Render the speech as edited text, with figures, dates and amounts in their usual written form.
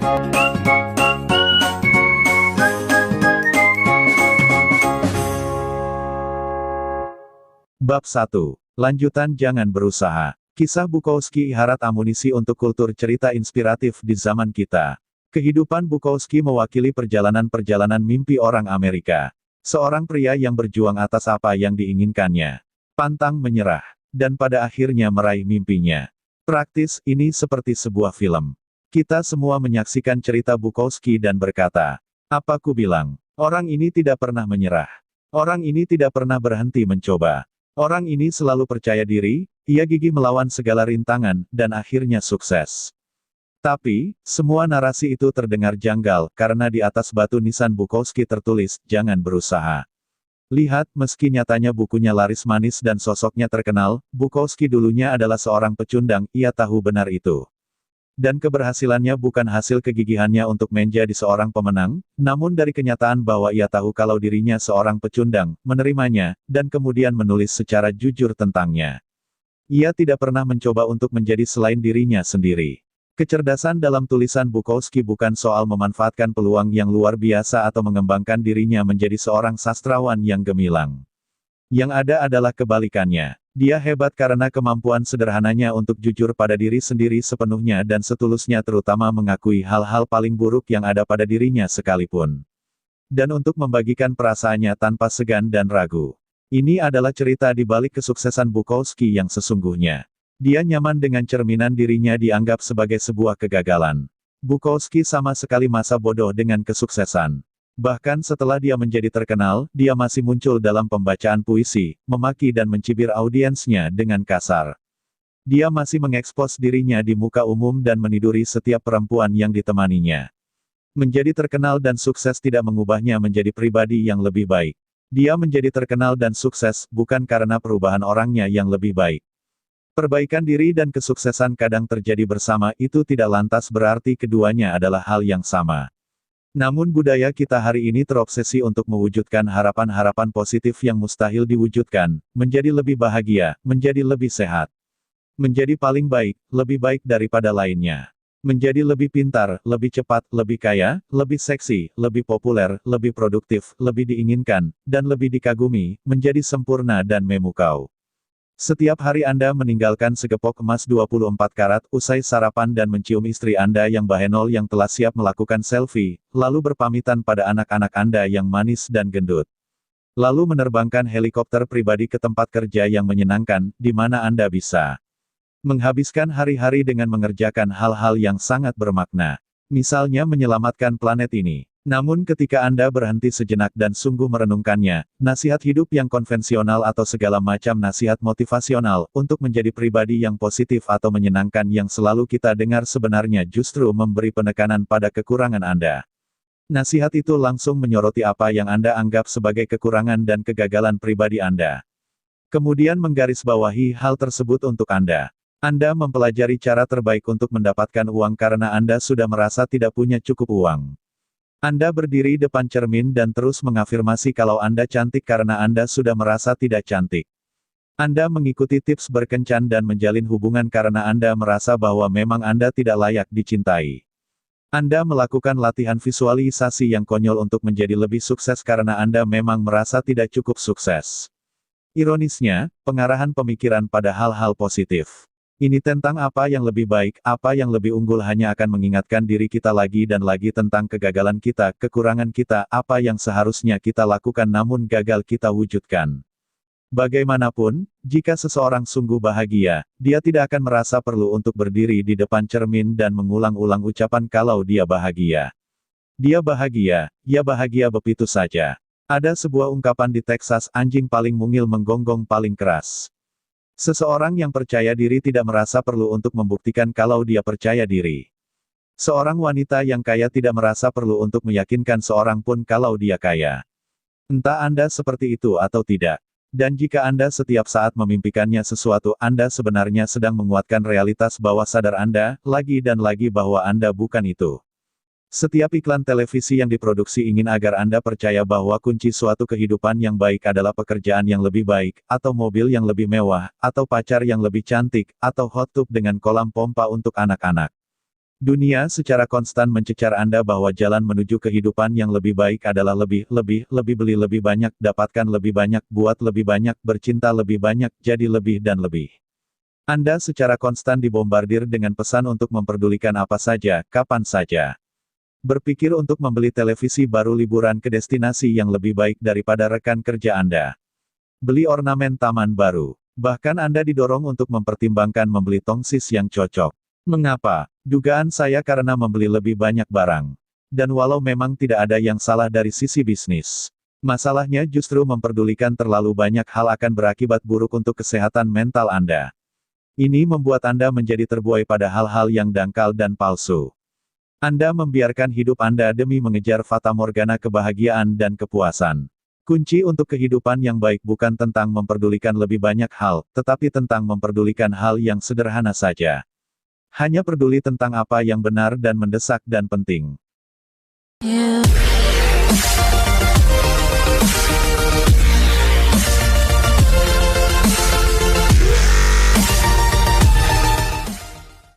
Bab 1. Lanjutan Jangan Berusaha. Kisah Bukowski iharat amunisi untuk kultur cerita inspiratif di zaman kita. Kehidupan Bukowski mewakili perjalanan-perjalanan mimpi orang Amerika. Seorang pria yang berjuang atas apa yang diinginkannya. Pantang menyerah. Dan pada akhirnya meraih mimpinya. Praktis, ini seperti sebuah film. Kita semua menyaksikan cerita Bukowski dan berkata, "Apa ku bilang? Orang ini tidak pernah menyerah. Orang ini tidak pernah berhenti mencoba. Orang ini selalu percaya diri, ia gigih melawan segala rintangan, dan akhirnya sukses." Tapi, semua narasi itu terdengar janggal, karena di atas batu nisan Bukowski tertulis, "Jangan berusaha." Lihat, meski nyatanya bukunya laris manis dan sosoknya terkenal, Bukowski dulunya adalah seorang pecundang, ia tahu benar itu. Dan keberhasilannya bukan hasil kegigihannya untuk menjadi seorang pemenang, namun dari kenyataan bahwa ia tahu kalau dirinya seorang pecundang, menerimanya, dan kemudian menulis secara jujur tentangnya. Ia tidak pernah mencoba untuk menjadi selain dirinya sendiri. Kecerdasan dalam tulisan Bukowski bukan soal memanfaatkan peluang yang luar biasa atau mengembangkan dirinya menjadi seorang sastrawan yang gemilang. Yang ada adalah kebalikannya. Dia hebat karena kemampuan sederhananya untuk jujur pada diri sendiri sepenuhnya dan setulusnya, terutama mengakui hal-hal paling buruk yang ada pada dirinya sekalipun. Dan untuk membagikan perasaannya tanpa segan dan ragu. Ini adalah cerita di balik kesuksesan Bukowski yang sesungguhnya. Dia nyaman dengan cerminan dirinya dianggap sebagai sebuah kegagalan. Bukowski sama sekali masa bodoh dengan kesuksesan. Bahkan setelah dia menjadi terkenal, dia masih muncul dalam pembacaan puisi, memaki dan mencibir audiensnya dengan kasar. Dia masih mengekspos dirinya di muka umum dan meniduri setiap perempuan yang ditemaninya. Menjadi terkenal dan sukses tidak mengubahnya menjadi pribadi yang lebih baik. Dia menjadi terkenal dan sukses, bukan karena perubahan orangnya yang lebih baik. Perbaikan diri dan kesuksesan kadang terjadi bersama, itu tidak lantas berarti keduanya adalah hal yang sama. Namun budaya kita hari ini terobsesi untuk mewujudkan harapan-harapan positif yang mustahil diwujudkan, menjadi lebih bahagia, menjadi lebih sehat, menjadi paling baik, lebih baik daripada lainnya, menjadi lebih pintar, lebih cepat, lebih kaya, lebih seksi, lebih populer, lebih produktif, lebih diinginkan, dan lebih dikagumi, menjadi sempurna dan memukau. Setiap hari Anda meninggalkan segepok emas 24 karat, usai sarapan dan mencium istri Anda yang bahenol yang telah siap melakukan selfie, lalu berpamitan pada anak-anak Anda yang manis dan gendut. Lalu menerbangkan helikopter pribadi ke tempat kerja yang menyenangkan, di mana Anda bisa menghabiskan hari-hari dengan mengerjakan hal-hal yang sangat bermakna. Misalnya menyelamatkan planet ini. Namun ketika Anda berhenti sejenak dan sungguh merenungkannya, nasihat hidup yang konvensional atau segala macam nasihat motivasional, untuk menjadi pribadi yang positif atau menyenangkan yang selalu kita dengar sebenarnya justru memberi penekanan pada kekurangan Anda. Nasihat itu langsung menyoroti apa yang Anda anggap sebagai kekurangan dan kegagalan pribadi Anda. Kemudian menggarisbawahi hal tersebut untuk Anda. Anda mempelajari cara terbaik untuk mendapatkan uang karena Anda sudah merasa tidak punya cukup uang. Anda berdiri depan cermin dan terus mengafirmasi kalau Anda cantik karena Anda sudah merasa tidak cantik. Anda mengikuti tips berkencan dan menjalin hubungan karena Anda merasa bahwa memang Anda tidak layak dicintai. Anda melakukan latihan visualisasi yang konyol untuk menjadi lebih sukses karena Anda memang merasa tidak cukup sukses. Ironisnya, pengarahan pemikiran pada hal-hal positif. Ini tentang apa yang lebih baik, apa yang lebih unggul hanya akan mengingatkan diri kita lagi dan lagi tentang kegagalan kita, kekurangan kita, apa yang seharusnya kita lakukan namun gagal kita wujudkan. Bagaimanapun, jika seseorang sungguh bahagia, dia tidak akan merasa perlu untuk berdiri di depan cermin dan mengulang-ulang ucapan kalau dia bahagia. Dia bahagia, ya bahagia begitu saja. Ada sebuah ungkapan di Texas, anjing paling mungil menggonggong paling keras. Seseorang yang percaya diri tidak merasa perlu untuk membuktikan kalau dia percaya diri. Seorang wanita yang kaya tidak merasa perlu untuk meyakinkan seorang pun kalau dia kaya. Entah Anda seperti itu atau tidak. Dan jika Anda setiap saat memimpikannya sesuatu, Anda sebenarnya sedang menguatkan realitas bawah sadar Anda, lagi dan lagi bahwa Anda bukan itu. Setiap iklan televisi yang diproduksi ingin agar Anda percaya bahwa kunci suatu kehidupan yang baik adalah pekerjaan yang lebih baik, atau mobil yang lebih mewah, atau pacar yang lebih cantik, atau hot tub dengan kolam pompa untuk anak-anak. Dunia secara konstan mencecar Anda bahwa jalan menuju kehidupan yang lebih baik adalah lebih beli lebih banyak, dapatkan lebih banyak, buat lebih banyak, bercinta lebih banyak, jadi lebih dan lebih. Anda secara konstan dibombardir dengan pesan untuk memperdulikan apa saja, kapan saja. Berpikir untuk membeli televisi baru, liburan ke destinasi yang lebih baik daripada rekan kerja Anda. Beli ornamen taman baru. Bahkan Anda didorong untuk mempertimbangkan membeli tongsis yang cocok. Mengapa? Dugaan saya karena membeli lebih banyak barang. Dan walau memang tidak ada yang salah dari sisi bisnis, masalahnya justru memperdulikan terlalu banyak hal akan berakibat buruk untuk kesehatan mental Anda. Ini membuat Anda menjadi terbuai pada hal-hal yang dangkal dan palsu. Anda membiarkan hidup Anda demi mengejar fatamorgana kebahagiaan dan kepuasan. Kunci untuk kehidupan yang baik bukan tentang memperdulikan lebih banyak hal, tetapi tentang memperdulikan hal yang sederhana saja. Hanya peduli tentang apa yang benar dan mendesak dan penting.